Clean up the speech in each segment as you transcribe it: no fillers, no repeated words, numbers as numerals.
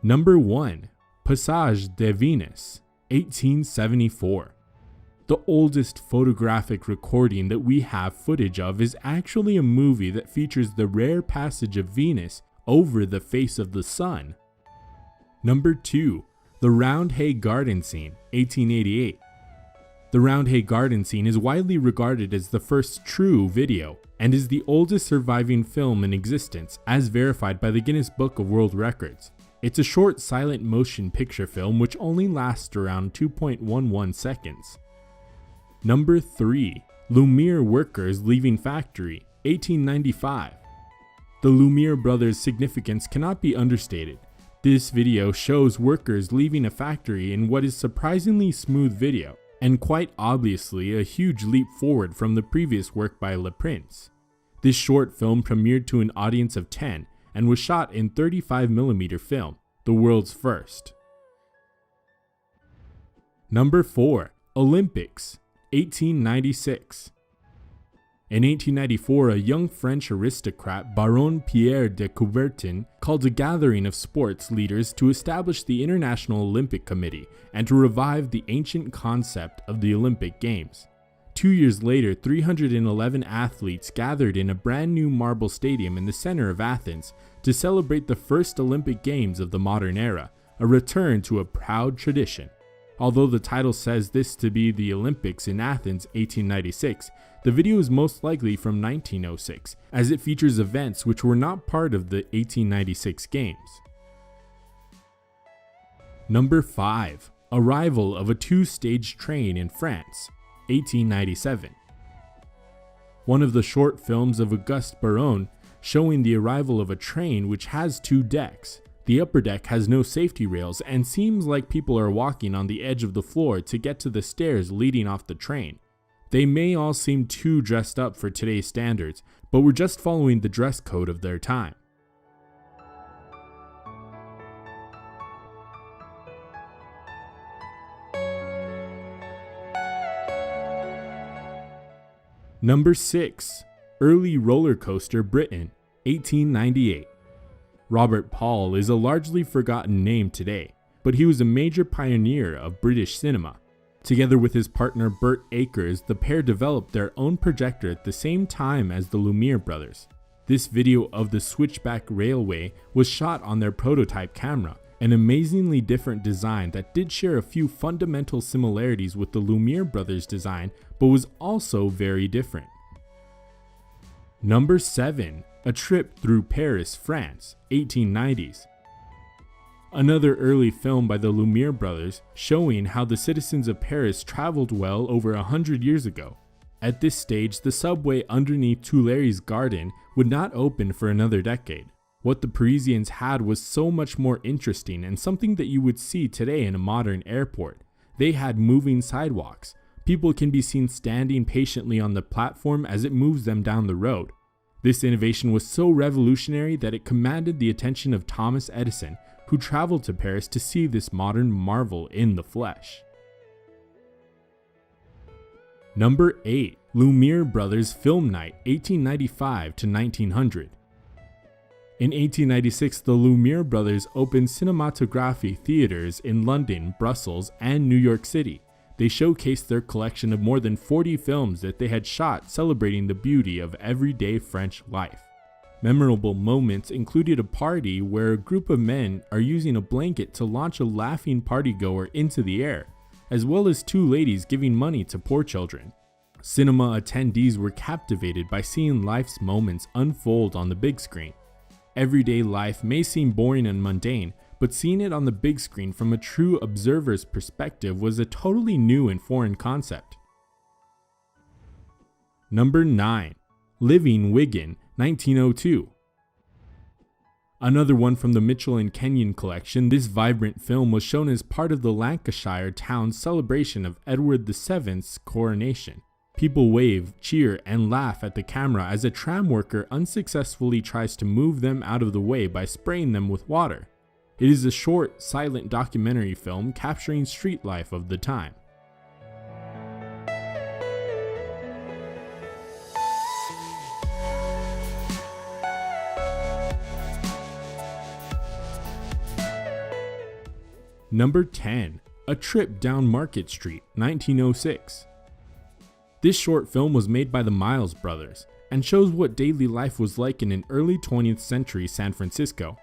Number 1. Passage de Venus, 1874. The oldest photographic recording that we have footage of is actually a movie that features the rare passage of Venus over the face of the sun. Number 2. The Roundhay Garden Scene, 1888. The Roundhay Garden Scene is widely regarded as the first true video and is the oldest surviving film in existence as verified by the Guinness Book of World Records. It's a short silent motion picture film which only lasts around 2.11 seconds. Number 3. Lumiere Workers Leaving Factory, 1895. The Lumiere Brothers' significance cannot be understated. This video shows workers leaving a factory in what is surprisingly smooth video, and quite obviously a huge leap forward from the previous work by Le Prince. This short film premiered to an audience of 10 and was shot in 35mm film, the world's first. Number 4. Olympics, 1896. In 1894, a young French aristocrat, Baron Pierre de Coubertin, called a gathering of sports leaders to establish the International Olympic Committee and to revive the ancient concept of the Olympic Games. 2 years later, 311 athletes gathered in a brand new marble stadium in the center of Athens to celebrate the first Olympic Games of the modern era, a return to a proud tradition. Although the title says this to be the Olympics in Athens 1896, the video is most likely from 1906, as it features events which were not part of the 1896 Games. Number 5. Arrival of a two-stage train in France, 1897. One of the short films of Auguste Baron showing the arrival of a train which has two decks. The upper deck has no safety rails and seems like people are walking on the edge of the floor to get to the stairs leading off the train. They may all seem too dressed up for today's standards, but were just following the dress code of their time. Number 6. Early roller coaster Britain, 1898. Robert Paul is a largely forgotten name today, but he was a major pioneer of British cinema. Together with his partner Burt Akers, the pair developed their own projector at the same time as the Lumiere Brothers. This video of the Switchback Railway was shot on their prototype camera, an amazingly different design that did share a few fundamental similarities with the Lumiere Brothers design, but was also very different. Number 7. A Trip Through Paris, France, 1890s. Another early film by the Lumiere Brothers showing how the citizens of Paris traveled well over 100 years ago. At this stage, the subway underneath Tuileries Garden would not open for another decade. What the Parisians had was so much more interesting and something that you would see today in a modern airport. They had moving sidewalks. People can be seen standing patiently on the platform as it moves them down the road. This innovation was so revolutionary that it commanded the attention of Thomas Edison, who traveled to Paris to see this modern marvel in the flesh. Number 8. Lumiere Brothers Film Night, 1895 to 1900. In 1896, the Lumiere Brothers opened cinematography theaters in London, Brussels, and New York City. They showcased their collection of more than 40 films that they had shot celebrating the beauty of everyday French life. Memorable moments included a party where a group of men are using a blanket to launch a laughing partygoer into the air, as well as two ladies giving money to poor children. Cinema attendees were captivated by seeing life's moments unfold on the big screen. Everyday life may seem boring and mundane, but seeing it on the big screen from a true observer's perspective was a totally new and foreign concept. Number 9. Living Wigan, 1902. Another one from the Mitchell and Kenyon collection, this vibrant film was shown as part of the Lancashire town's celebration of Edward VII's coronation. People wave, cheer, and laugh at the camera as a tram worker unsuccessfully tries to move them out of the way by spraying them with water. It is a short, silent documentary film capturing street life of the time. Number 10. A Trip Down Market Street, 1906. This short film was made by the Miles brothers and shows what daily life was like in an early 20th century San Francisco.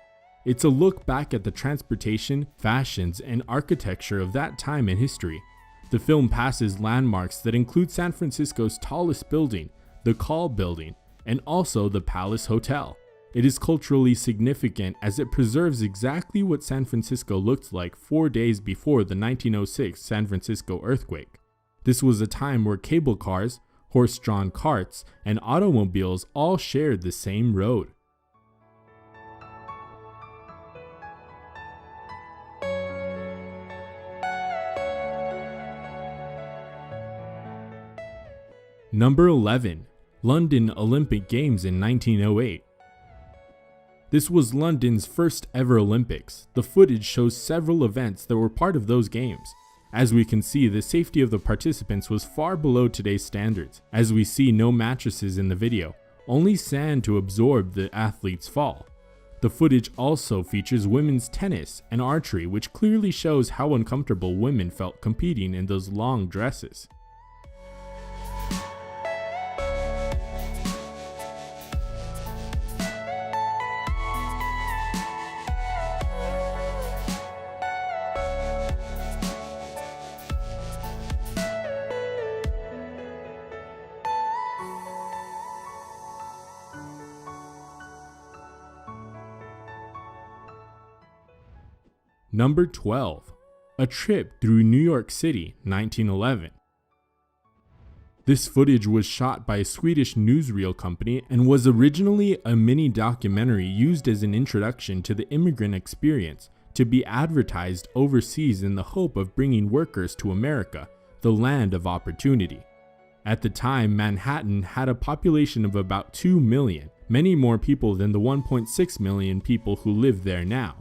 It's a look back at the transportation, fashions, and architecture of that time in history. The film passes landmarks that include San Francisco's tallest building, the Call Building, and also the Palace Hotel. It is culturally significant as it preserves exactly what San Francisco looked like 4 days before the 1906 San Francisco earthquake. This was a time where cable cars, horse-drawn carts, and automobiles all shared the same road. Number 11. London Olympic Games in 1908. This was London's first ever Olympics. The footage shows several events that were part of those games. As we can see, the safety of the participants was far below today's standards, as we see no mattresses in the video, only sand to absorb the athletes' fall. The footage also features women's tennis and archery, which clearly shows how uncomfortable women felt competing in those long dresses. Number 12. A Trip Through New York City, 1911. This footage was shot by a Swedish newsreel company and was originally a mini documentary used as an introduction to the immigrant experience to be advertised overseas in the hope of bringing workers to America, the land of opportunity. At the time, Manhattan had a population of about 2 million, many more people than the 1.6 million people who live there now.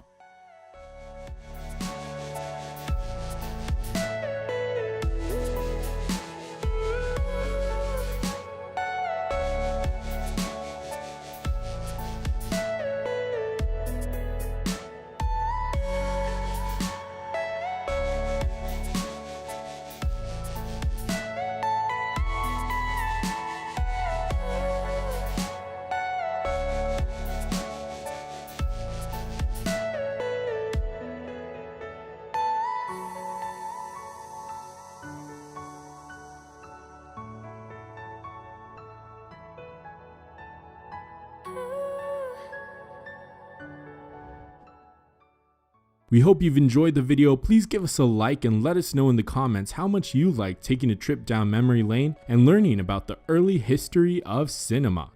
We hope you've enjoyed the video. Please give us a like and let us know in the comments how much you like taking a trip down memory lane and learning about the early history of cinema.